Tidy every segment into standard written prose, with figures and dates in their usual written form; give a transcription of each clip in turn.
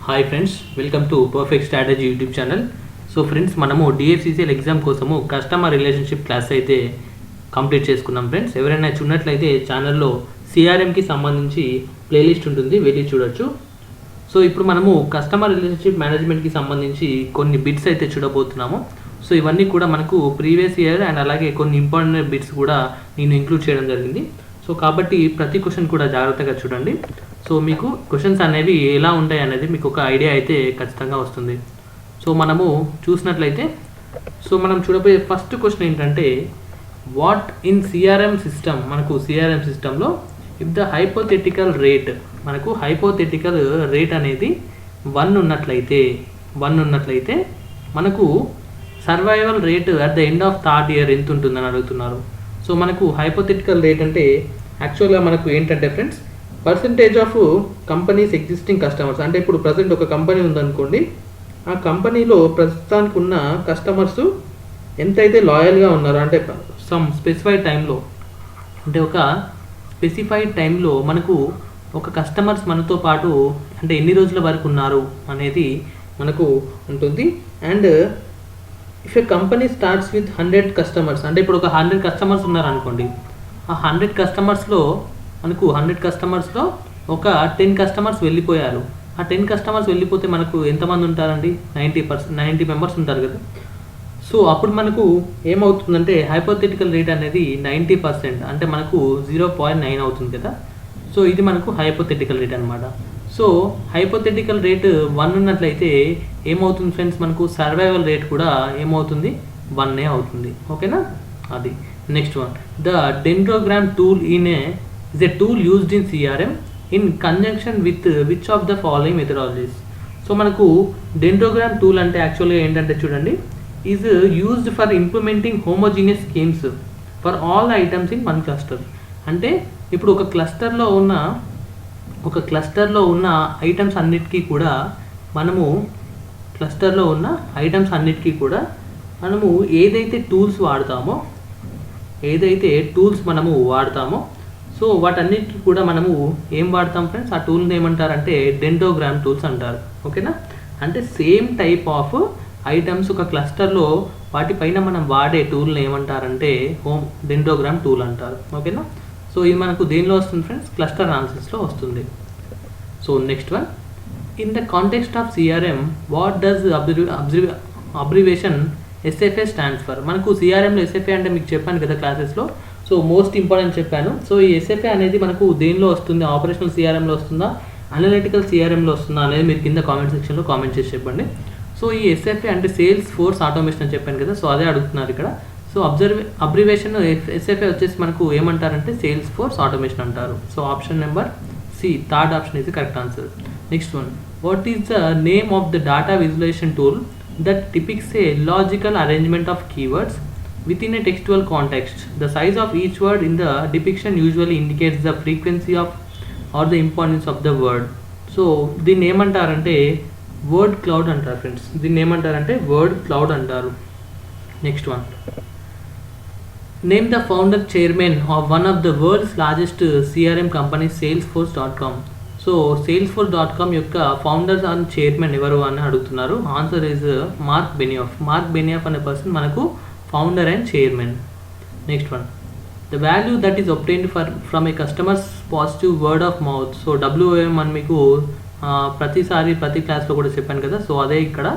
Hi friends, welcome to perfect strategy YouTube channel. So friends, మనము డిఎఫ్సిసిఎల్ exam కోసము customer relationship class అయితే complete చేసుకున్నాం. Friends, ఎవరైనా చూడనట్లయితే ఛానల్లో సిఆర్ఎంకి సంబంధించి ప్లేలిస్ట్ ఉంటుంది, వెళ్ళి చూడొచ్చు. సో ఇప్పుడు మనము కస్టమర్ రిలేషన్షిప్ మేనేజ్మెంట్కి సంబంధించి కొన్ని బిట్స్ అయితే చూడబోతున్నాము. సో ఇవన్నీ కూడా మనకు ప్రీవియస్ ఇయర్ అండ్ అలాగే కొన్ని ఇంపార్టెంట్ బిట్స్ కూడా నేను ఇంక్లూడ్ చేయడం జరిగింది. సో కాబట్టి ప్రతి క్వశ్చన్ కూడా జాగ్రత్తగా చూడండి. సో మీకు క్వశ్చన్స్ అనేవి ఎలా ఉంటాయి అనేది మీకు ఒక ఐడియా అయితే ఖచ్చితంగా వస్తుంది. సో మనము చూసినట్లయితే మనం చూడబోయే ఫస్ట్ క్వశ్చన్ ఏంటంటే, వాట్ ఇన్ సిఆర్ఎం సిస్టమ్, మనకు సిఆర్ఎం సిస్టంలో ఇఫ్ ద హైపోథెటికల్ రేట్, మనకు హైపోథెటికల్ రేట్ అనేది 1 ఉన్నట్లయితే మనకు survival rate at the end of third year ఎంత ఉంటుందని అడుగుతున్నారు. సో మనకు హైపోథెటికల్ రేట్ అంటే యాక్చువల్గా మనకు ఏంటంటే friends, percentage of companies existing customers. అంటే ఇప్పుడు ప్రజెంట్ ఒక కంపెనీ ఉందనుకోండి, ఆ కంపెనీలో ప్రస్తుతానికి ఉన్న కస్టమర్స్ ఎంతైతే లాయల్గా ఉన్నారో, అంటే సమ్ స్పెసిఫైడ్ టైంలో, అంటే ఒక స్పెసిఫైడ్ టైంలో మనకు ఒక కస్టమర్స్ మనతో పాటు అంటే ఎన్ని రోజుల వరకు ఉన్నారు అనేది మనకు ఉంటుంది. And if A company starts with 100 customers, అంటే ఇప్పుడు ఒక 100 కస్టమర్స్ ఉన్నారనుకోండి, ఆ 100 కస్టమర్స్లో మనకు 100 కస్టమర్స్లో ఒక 10 కస్టమర్స్ వెళ్ళిపోయారు. ఆ 10 కస్టమర్స్ వెళ్ళిపోతే మనకు ఎంతమంది ఉంటారండి? 90 మెంబర్స్ ఉంటారు కదా. సో అప్పుడు మనకు ఏమవుతుందంటే హైపోథెటికల్ రేట్ అనేది 90%, అంటే మనకు 0.9 అవుతుంది కదా. సో ఇది మనకు హైపోథెటికల్ రేట్ అనమాట. సో హైపోథెటికల్ రేట్ 1 ఉన్నట్లయితే ఏమవుతుంది ఫ్రెండ్స్, మనకు సర్వైవల్ రేట్ కూడా ఏమవుతుంది? 1 అవుతుంది. ఓకేనా? అది next one. The dendrogram tool is a tool used in CRM in conjunction with which of the following methodologies. So మనకు డెండ్రోగ్రామ్ టూల్ అంటే యాక్చువల్గా ఏంటంటే చూడండి, is used for implementing homogeneous schemes for all items in one cluster. అంటే ఇప్పుడు ఒక క్లస్టర్లో ఉన్న items అన్నిటికీ కూడా మనము ఏదైతే టూల్స్ మనము వాడతామో సో వాటన్నిటికీ కూడా మనము ఏం వాడతాం ఫ్రెండ్స్? ఆ టూల్ని ఏమంటారంటే డెండ్రోగ్రామ్ టూల్స్ అంటారు. ఓకేనా? అంటే సేమ్ టైప్ ఆఫ్ ఐటమ్స్ ఒక క్లస్టర్లో వాటిపైన మనం వాడే టూల్ని ఏమంటారంటే డెండ్రోగ్రామ్ టూల్ అంటారు. ఓకేనా? సో ఇది మనకు దేనిలో వస్తుంది ఫ్రెండ్స్? క్లస్టర్ అనాలిసిస్లో వస్తుంది. So next one. In the context of CRM, what does abbreviation SFA stands for? మనకు సిఆర్ఎంలో ఎస్ఎఫ్ఏ అంటే మీకు చెప్పాను కదా క్లాసెస్లో. సో మోస్ట్ ఇంపార్టెంట్ చెప్పాను. సో ఈ ఎస్ఎఫ్ఏ అనేది మనకు దేనిలో వస్తుంది? ఆపరేషనల్ సిఆర్ఎంలో వస్తుందా, అనలిటికల్ సిఆర్ఎంలో వస్తుందా అనేది మీరు కింద కామెంట్ సెక్షన్లో కామెంట్ చేసి చెప్పండి. సో ఈ ఎస్ఎఫ్ఏ అంటే సేల్స్ ఫోర్స్ ఆటోమేషన్ అని చెప్పాను కదా, సో అదే అడుగుతున్నారు ఇక్కడ. సో అబ్రివేషన్ ఎస్ఎఫ్ఏ వచ్చేసి మనకు ఏమంటారంటే సేల్స్ ఫోర్స్ ఆటోమేషన్ అంటారు. So option number C, third option is the correct answer. Next one. What is the name of the data visualisation tool that depicts a logical arrangement of keywords within a textual context? The size of each word in the depiction usually indicates the frequency of or the importance of the word. So దీన్ని ఏమంటారంటే word cloud అంటారు friends. Word cloud అంటారు. Next one. Name the founder chairman of one of the world's largest CRM company salesforce.com. So salesforce.com యొక్క founders and chairman ఎవరు అని అడుగుతున్నారు. Answer is Mark Benioff అనే person మనకు founder and chairman. Next one. The value that is obtained from a customers positive word of mouth. So WOM అని మీకు ప్రతి క్లాస్లో కూడా చెప్పాను కదా. సో అదే ఇక్కడ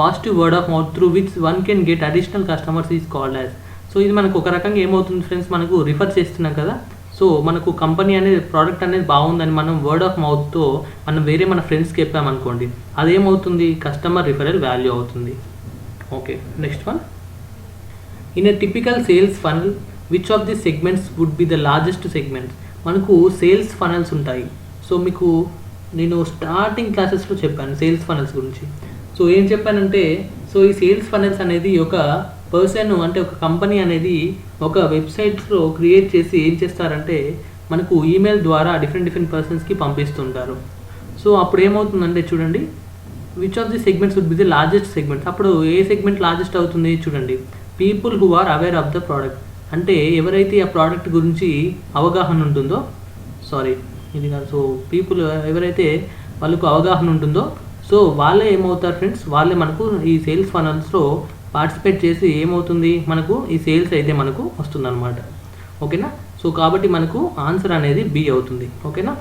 positive word of mouth through which one can get additional customers is called as. So ఇది మనకు ఒక రకంగా ఏమవుతుంది ఫ్రెండ్స్, మనకు రిఫర్ చేస్తున్నాం కదా. సో మనకు కంపెనీ అనేది ప్రోడక్ట్ అనేది బాగుందని మనం వర్డ్ ఆఫ్ మౌత్తో మనం వేరే మన ఫ్రెండ్స్కి చెప్పామనుకోండి, అదేమవుతుంది? కస్టమర్ రిఫరల్ వాల్యూ అవుతుంది. Okay, next one. In a typical sales funnel which of the segments would be the largest segments? మనకు సేల్స్ ఫనల్స్ ఉంటాయి. సో మీకు నేను స్టార్టింగ్ క్లాసెస్లో చెప్పాను సేల్స్ ఫనల్స్ గురించి. సో ఏం చెప్పానంటే, సో ఈ సేల్స్ ఫనల్స్ అనేది ఒక పర్సన్ అంటే ఒక కంపెనీ అనేది ఒక వెబ్సైట్స్లో క్రియేట్ చేసి ఏం చేస్తారంటే మనకు ఈమెయిల్ ద్వారా డిఫరెంట్ పర్సన్స్కి పంపిస్తుంటారు. సో అప్పుడు ఏమవుతుందంటే చూడండి, which of the segments would be the largest segments. అప్పుడు ఏ సెగ్మెంట్ లార్జెస్ట్ అవుతుంది చూడండి? People who are aware of the product. అంటే ఎవరైతే ఆ ప్రోడక్ట్ గురించి అవగాహన ఉంటుందో, ఇది కాదు. సో పీపుల్ ఎవరైతే వాళ్ళకు అవగాహన ఉంటుందో సో వాళ్ళే ఏమవుతారు ఫ్రెండ్స్, వాళ్ళే మనకు ఈ సేల్స్ ఫనల్స్లో పార్టిసిపేట్ చేసి ఏమవుతుంది మనకు ఈ సేల్స్ అయితే మనకు వస్తుందన్నమాట. ఓకేనా. సో కాబట్టి మనకు ఆన్సర్ అనేది బి అవుతుంది. ఓకేనా,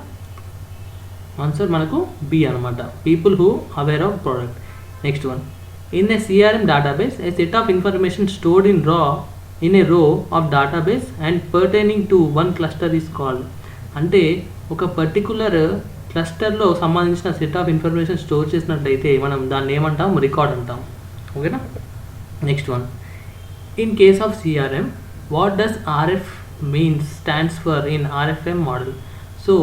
ఆన్సర్ మనకు బి అనమాట, people who aware of product. Next one, in a CRM database a set of information stored in a row of database and pertaining to one cluster is called. అంటే ఒక particular క్లస్టర్లో సంబంధించిన set of information store చేసినట్లయితే మనం దాన్ని ఏమంటాం, record అంటాం. ఓకేనా. Next one, in case of CRM what does RF means stands for in RFM model. So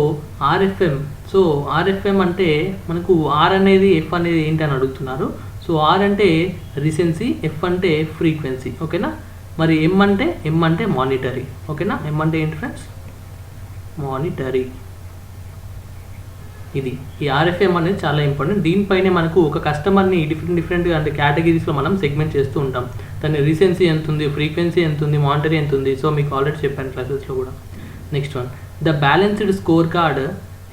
RFM అంటే మనకు ఆర్ అనేది ఎఫ్ అనేది ఏంటి అని అడుగుతున్నారు. సో ఆర్ అంటే రీసెన్సీ, ఎఫ్ అంటే ఫ్రీక్వెన్సీ. ఓకేనా. మరి ఎం అంటే మానిటరీ. ఓకేనా. ఎం అంటే ఏంటి ఫ్రెండ్స్, మానిటరీ. ఇది ఈ ఆర్ఎఫ్ఎం అనేది చాలా ఇంపార్టెంట్. దీనిపైనే మనకు ఒక కస్టమర్ని డిఫరెంట్ అంటే కేటగిరీస్లో మనం సెగ్మెంట్ చేస్తూ ఉంటాం. దాని రీసెన్సీ ఎంత ఉంది, ఫ్రీక్వెన్సీ ఎంత ఉంది, మానిటరీ ఎంత ఉంది. సో మీకు ఆల్రెడీ చెప్పాను క్లాసెస్లో కూడా. Next one, the balanced scorecard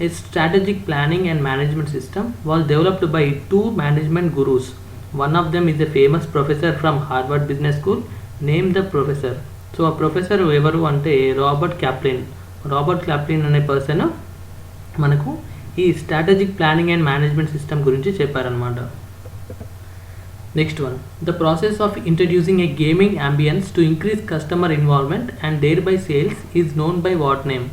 a strategic planning and management system was developed by 2 management gurus. One of them is a famous professor from Harvard business school. Name the professor. So ఆ professor ఎవరు అంటే Robert Kaplan అనే person మనకు ఈ strategic planning and management system గురించి చెప్పారనమాట. Next one, the process of introducing a gaming ambience to increase customer involvement and there by sales is known by what name.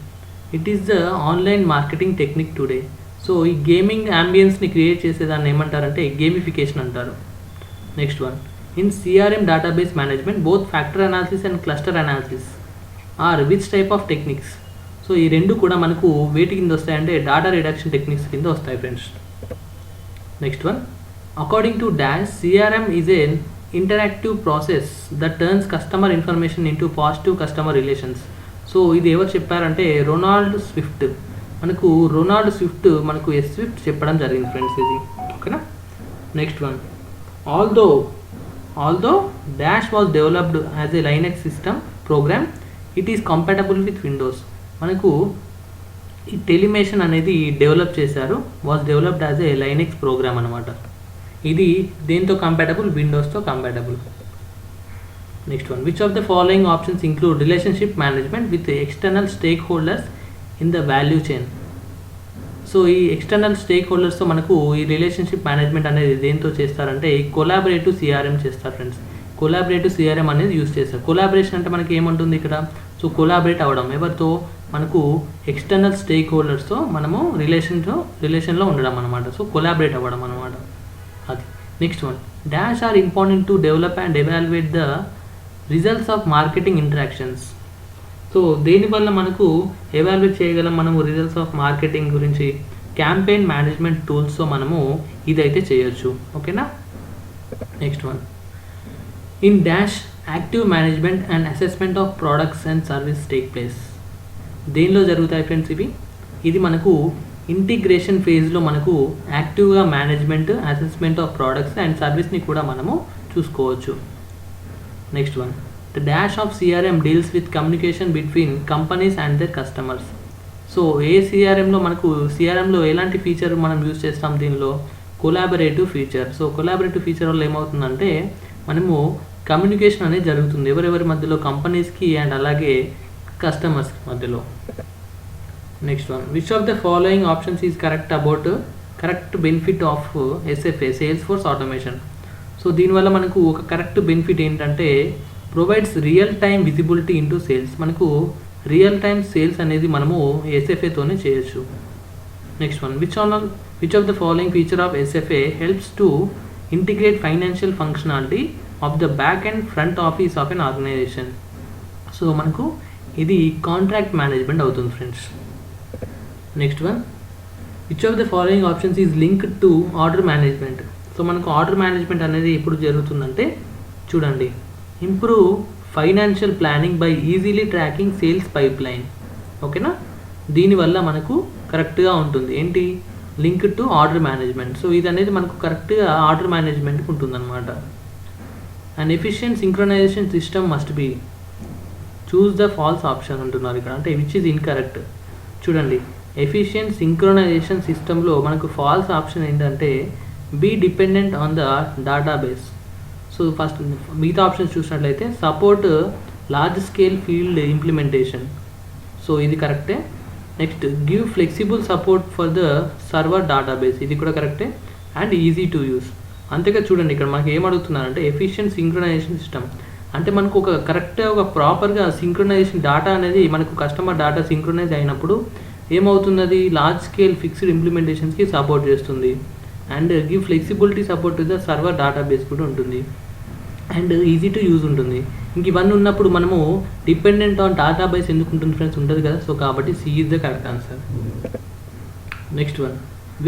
It is the online marketing technique today. So ఈ gaming అంబియన్స్ని create చేసేదాన్ని ఏమంటారంటే gamification అంటారు. Next one, in CRM database management both factor analysis and cluster analysis are which type of techniques. So ఈ రెండు కూడా మనకు వేటి కింద వస్తాయంటే డేటా రిడక్షన్ టెక్నిక్స్ కింద వస్తాయి friends. Next one, according to dash CRM is an interactive process that turns customer information into positive customer relations. So ఇది ఎవరు చెప్పారంటే రొనాల్డ్ స్విఫ్ట్. మనకు ఎస్ స్విఫ్ట్ చెప్పడం జరిగింది ఫ్రెండ్స్ ఇది. ఓకేనా. Next one, although dash was developed as a Linux system program it is compatible with Windows. మనకు ఈ టెలిమేషన్ అనేది డెవలప్ చేశారు, was developed as a Linux program అనమాట. ఇది దేంతో compatible, విండోస్తో compatible. Next one, which of the following options include relationship management with external stake holders in the value chain. So ఈ external stake హోల్డర్స్తో మనకు ఈ relationship management అనేది దేంతో చేస్తారంటే collaborative CRM చేస్తారు ఫ్రెండ్స్. కొలాబరేటివ్ సిఆర్ఎం అనేది యూస్ చేస్తారు. Collaboration అంటే మనకి ఏమంటుంది ఇక్కడ, సో కొలాబరేట్ అవ్వడం ఎవరితో, మనకు ఎక్స్టర్నల్ స్టేక్ హోల్డర్స్తో మనము రిలేషన్లో ఉండడం అనమాట. సో కొలాబరేట్ అవ్వడం అనమాట అది. Next one, dash are important to develop and evaluate the results of marketing interactions. So దేనివల్ల మనకు ఎవాల్యుయేట్ చేయగలం మనము రిజల్ట్స్ ఆఫ్ మార్కెటింగ్ గురించి, క్యాంపెయిన్ మేనేజ్మెంట్ టూల్స్తో మనము ఇదైతే చేయొచ్చు. ఓకేనా. Next one, in dash active management and assessment of products and service take place. దేనిలో జరుగుతాయి ఫ్రెండ్స్ ఇవి, ఇది మనకు ఇంటిగ్రేషన్ ఫేజ్లో మనకు యాక్టివ్గా management, assessment of products and సర్వీస్ని కూడా మనము చూసుకోవచ్చు. Next one, the dash of CRM deals with communication between companies and their customers. So a సిఆర్ఎంలో మనకు సిఆర్ఎంలో ఎలాంటి ఫీచర్ మనం యూజ్ చేస్తాం, దీనిలో collaborative feature. So collaborative feature వల్ల ఏమవుతుందంటే మనము కమ్యూనికేషన్ అనేది జరుగుతుంది ఎవరెవరి మధ్యలో, కంపెనీస్కి అండ్ అలాగే కస్టమర్స్కి మధ్యలో. Next one, which of the following options is correct benefit of SFA sales force automation. So దీనివల్ల మనకు ఒక కరెక్ట్ బెనిఫిట్ ఏంటంటే provides real time visibility into sales. మనకు రియల్ టైమ్ సేల్స్ అనేది మనము ఎస్ఎఫ్ఏతోనే చేయొచ్చు. Next one, which of the following feature of SFA helps to integrate financial functionality of the back and front office of an organisation. So మనకు ఇది contract management అవుతుంది friends. Next one, which of the following options is linked to order management. So మనకు order management అనేది ఎప్పుడు జరుగుతుందంటే చూడండి, improve financial planning by easily tracking sales pipeline. ఓకేనా. దీనివల్ల మనకు కరెక్ట్గా ఉంటుంది ఏంటి, linked to order management. So ఇది అనేది మనకు కరెక్ట్గా ఆర్డర్ మేనేజ్మెంట్కి ఉంటుందన్నమాట. And efficient synchronisation system must be, choose the false option అంటున్నారు ఇక్కడ, అంటే విచ్ ఈజ్ ఇన్కరెక్ట్. చూడండి, ఎఫిషియెంట్ సింక్రొనైజేషన్ సిస్టంలో మనకు ఫాల్స్ ఆప్షన్ ఏంటంటే be dependent on the database. So first మిగతా ఆప్షన్స్ చూసినట్లయితే support large scale field implementation, so ఇది కరెక్టే. Next give flexible support for the server database, ఇది కూడా కరెక్టే. And easy to use. అంతేగా చూడండి ఇక్కడ మనకి ఏం అడుగుతున్నారంటే ఎఫిషియెంట్ సింక్రొనైజేషన్ సిస్టమ్ అంటే మనకు ఒక కరెక్ట్గా ఒక ప్రాపర్గా సింక్రొనైజేషన్ డేటా అనేది మనకు కస్టమర్ డేటా సింక్రొనైజ్ అయినప్పుడు ఏమవుతున్నది, లార్జ్ స్కేల్ ఫిక్స్డ్ ఇంప్లిమెంటేషన్స్కి సపోర్ట్ చేస్తుంది. And give flexibility support to the server database కూడా ఉంటుంది. అండ్ ఈజీ టు యూజ్ ఉంటుంది. ఇంక ఇవన్నీ ఉన్నప్పుడు మనము డిపెండెంట్ ఆన్ డేటాబేస్ ఎందుకు ఉంటుంది ఫ్రెండ్స్, ఉంటుంది కదా. సో కాబట్టి C is the correct answer. Next one,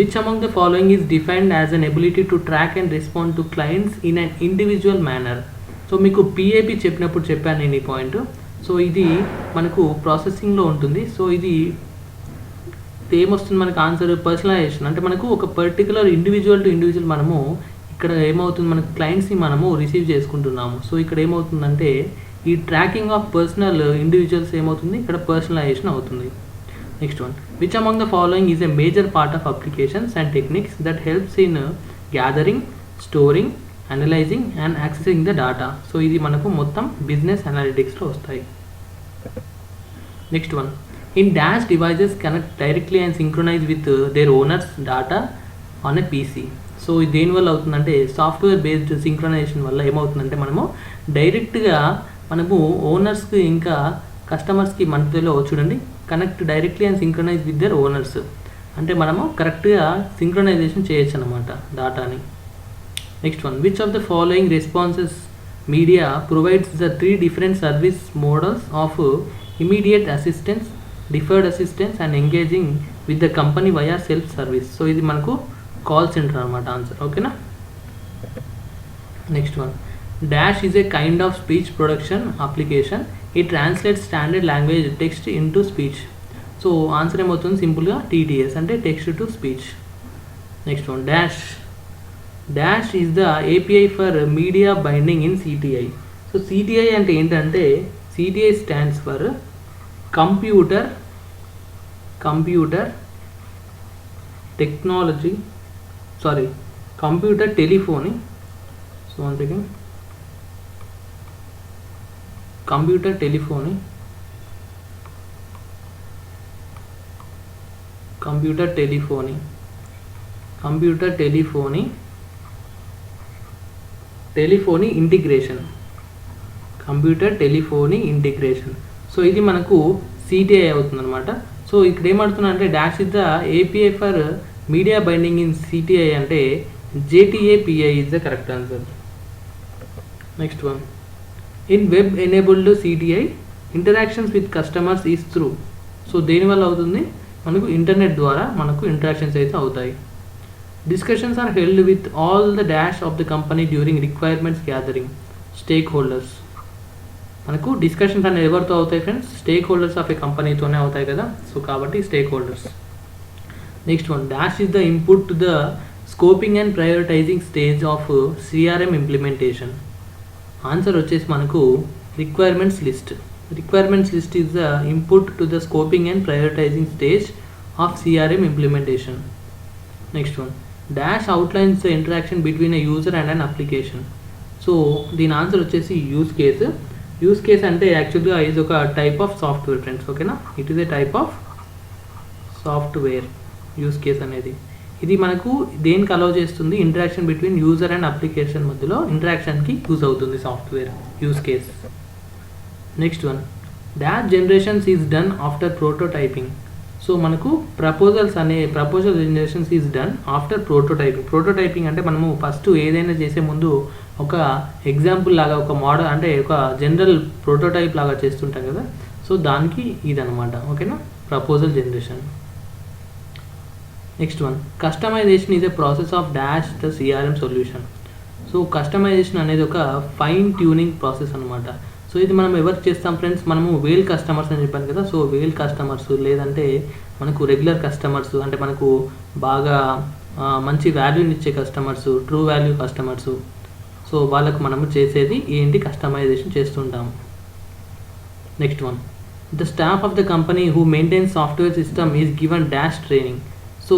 which among the following is defined as an ability to track and respond to clients in an individual manner. So మీకు PAP చెప్పినప్పుడు చెప్పాను నేను ఈ పాయింట్. సో ఇది మనకు ప్రాసెసింగ్లో ఉంటుంది. So ఇది ఏమొస్తుంది మనకు ఆన్సర్, పర్సనలైజేషన్. అంటే మనకు ఒక పర్టికులర్ ఇండివిజువల్ టు ఇండివిజువల్ మనము ఇక్కడ ఏమవుతుంది, మనకు క్లయింట్స్ని మనము రిసీవ్ చేసుకుంటున్నాము. సో ఇక్కడ ఏమవుతుందంటే ఈ ట్రాకింగ్ ఆఫ్ పర్సనల్ ఇండివిజువల్స్ ఏమవుతుంది, ఇక్కడ పర్సనలైజేషన్ అవుతుంది. Next one, which among the following is a major part of applications and techniques that helps in gathering, storing, analysing and accessing the data. So ఇది మనకు మొత్తం business అనలిటిక్స్లో వస్తాయి. Next one, in dash devices connect directly and synchronise with their owners data on a PC. So ఇది దేనివల్ల అవుతుందంటే software based synchronisation వల్ల ఏమవుతుందంటే మనము డైరెక్ట్గా మనము ఓనర్స్కి ఇంకా కస్టమర్స్కి మధ్యలో చూడండి connect directly and synchronise with their owners అంటే మనము కరెక్ట్గా సింక్రొనైజేషన్ చేయొచ్చు అనమాట డేటాని. Next one, which of the following responses media provides the 3 different service models of immediate assistance, deferred assistance and engaging with the company via self service. So ఇది మనకు call centre అనమాట answer. ఓకేనా. Next one, dash is a kind of speech production application. It translate standard language text in to speech. So answer ఏమవుతుంది సింపుల్గా TTS అంటే text to speech. Next one, dash is the API for media binding in CTI. So CTI అంటే ఏంటంటే CTI stands for computer technology computer telephony. So one second, computer telephony integration. So ఇది మనకు CTI అవుతుందన్నమాట. So ఇక్కడ ఏమడుతున్నా అంటే dash is the API for media binding in CTI అంటే JTAPI is the correct answer. Next one, in web enabled CTI interactions with customers is through. So దేనివల్ల అవుతుంది, మనకు ఇంటర్నెట్ ద్వారా మనకు ఇంటరాక్షన్స్ అయితే అవుతాయి. Discussions are held with all the dash of the company during requirements gathering. Stakeholders, మనకు discussions అనేది ఎవరితో అవుతాయి friends, stakeholders of a కంపెనీతోనే అవుతాయి కదా. సో కాబట్టి stakeholders. Next one, dash is the input to the scoping and prioritising stage of CRM implementation. Answer వచ్చేసి మనకు requirements list is the input to the scoping and prioritising stage of CRM implementation. Next one, dash outlines the interaction between a user and an application. So దీని answer వచ్చేసి use case అంటే యాక్చువల్గా ఇది ఒక type of software friends. ఓకేనా, it is a type of software. Use case అనేది ఇది మనకు దేనికి అలౌ చేస్తుంది, interaction between user and application మధ్యలో ఇంటరాక్షన్కి యూజ్ అవుతుంది software use case. Next one, dash generations is done after prototyping. So మనకు proposal generations is done after prototyping అంటే మనము ఫస్ట్ ఏదైనా చేసే ముందు ఒక ఎగ్జాంపుల్ లాగా ఒక మోడల్ అంటే ఒక జనరల్ ప్రోటోటైప్ లాగా చేస్తుంటాం కదా. సో దానికి ఇదనమాట. ఓకేనా, proposal generation. Next one, customisation is a process of dash the CRM solution. So customisation అనేది ఒక ఫైన్ ట్యూనింగ్ ప్రాసెస్ అనమాట. సో ఇది మనం ఎవరికి చేస్తాం ఫ్రెండ్స్, మనము వేల్ కస్టమర్స్ అని చెప్పాను కదా. సో వేల్ కస్టమర్స్ లేదంటే మనకు రెగ్యులర్ కస్టమర్స్ అంటే మనకు బాగా మంచి వాల్యూని ఇచ్చే customers, true value customers. So వాళ్ళకు మనము చేసేది ఏంటి, కస్టమైజేషన్ చేస్తుంటాము. Next one, the staff of the company who maintain software system is given dash training. So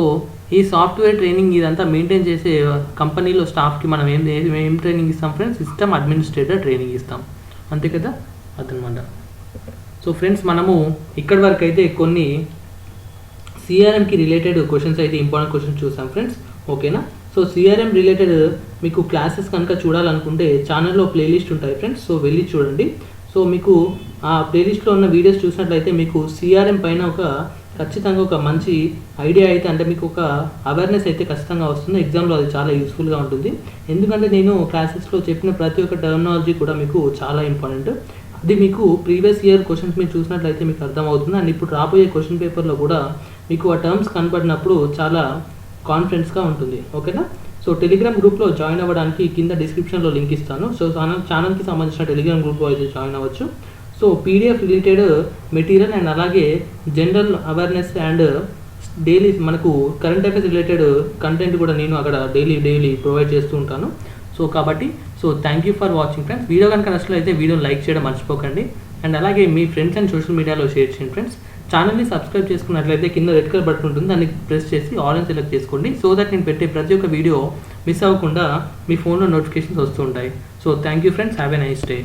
ఈ సాఫ్ట్వేర్ ట్రైనింగ్ ఇదంతా మెయింటైన్ చేసే కంపెనీలో స్టాఫ్కి మనం ఏం ట్రైనింగ్ ఇస్తాం ఫ్రెండ్స్? సిస్టమ్ అడ్మినిస్ట్రేటర్ ట్రైనింగ్ ఇస్తాం, అంతే కదా అదనమాట. సో ఫ్రెండ్స్ మనము ఇక్కడి వరకు అయితే కొన్ని సిఆర్ఎంకి రిలేటెడ్ క్వశ్చన్స్ అయితే ఇంపార్టెంట్ క్వశ్చన్స్ చూసాం ఫ్రెండ్స్, ఓకేనా. సో సిఆర్ఎం రిలేటెడ్ మీకు క్లాసెస్ కనుక చూడాలనుకుంటే ఛానల్లో ప్లేలిస్ట్ ఉంటాయి ఫ్రెండ్స్, సో వెళ్ళి చూడండి. సో మీకు ఆ ప్లేలిస్ట్లో ఉన్న వీడియోస్ చూసినట్లయితే మీకు సిఆర్ఎం పైన ఖచ్చితంగా ఒక మంచి ఐడియా అయితే, అంటే మీకు ఒక అవేర్నెస్ అయితే ఖచ్చితంగా వస్తుంది. ఎగ్జామ్లో అది చాలా యూస్ఫుల్గా ఉంటుంది. ఎందుకంటే నేను క్లాసెస్లో చెప్పిన ప్రతి ఒక్క టర్మినాలజీ కూడా మీకు చాలా ఇంపార్టెంట్. అది మీకు ప్రీవియస్ ఇయర్ క్వశ్చన్స్ మీరు చూసినట్లయితే మీకు అర్థమవుతుంది. అండ్ ఇప్పుడు రాబోయే క్వశ్చన్ పేపర్లో కూడా మీకు ఆ టర్మ్స్ కనపడినప్పుడు చాలా కాన్ఫిడెన్స్గా ఉంటుంది, ఓకేనా. సో టెలిగ్రామ్ గ్రూప్లో జాయిన్ అవ్వడానికి కింద డిస్క్రిప్షన్లో లింక్ ఇస్తాను. సో ఛానల్కి సంబంధించిన టెలిగ్రామ్ గ్రూప్లో అయితే జాయిన్ అవ్వచ్చు. So PDF related material and అలాగే జనరల్ అవేర్నెస్ అండ్ డైలీ మనకు కరెంట్ అఫైర్స్ రిలేటెడ్ కంటెంట్ కూడా నేను అక్కడ డైలీ ప్రొవైడ్ చేస్తూ ఉంటాను. సో కాబట్టి thank you for watching friends. Video కనుక నచ్చినట్లయితే వీడియోని లైక్ చేయడం మర్చిపోకండి. అండ్ అలాగే మీ ఫ్రెండ్స్ అండ్ సోషల్ మీడియాలో షేర్ చేయండి ఫ్రెండ్స్. ఛానల్ని సబ్స్క్రైబ్ చేసుకున్నట్లయితే కింద రెడ్ కలర్ బటన్ ఉంటుంది, దాన్ని ప్రెస్ చేసి ఆల్ అని సెలెక్ట్ చేసుకోండి. సో దట్ నేను పెట్టే ప్రతి ఒక్క వీడియో మిస్ అవ్వకుండా మీ ఫోన్లో నోటిఫికేషన్స్ వస్తూ ఉంటాయి. So thank you friends, have a nice day.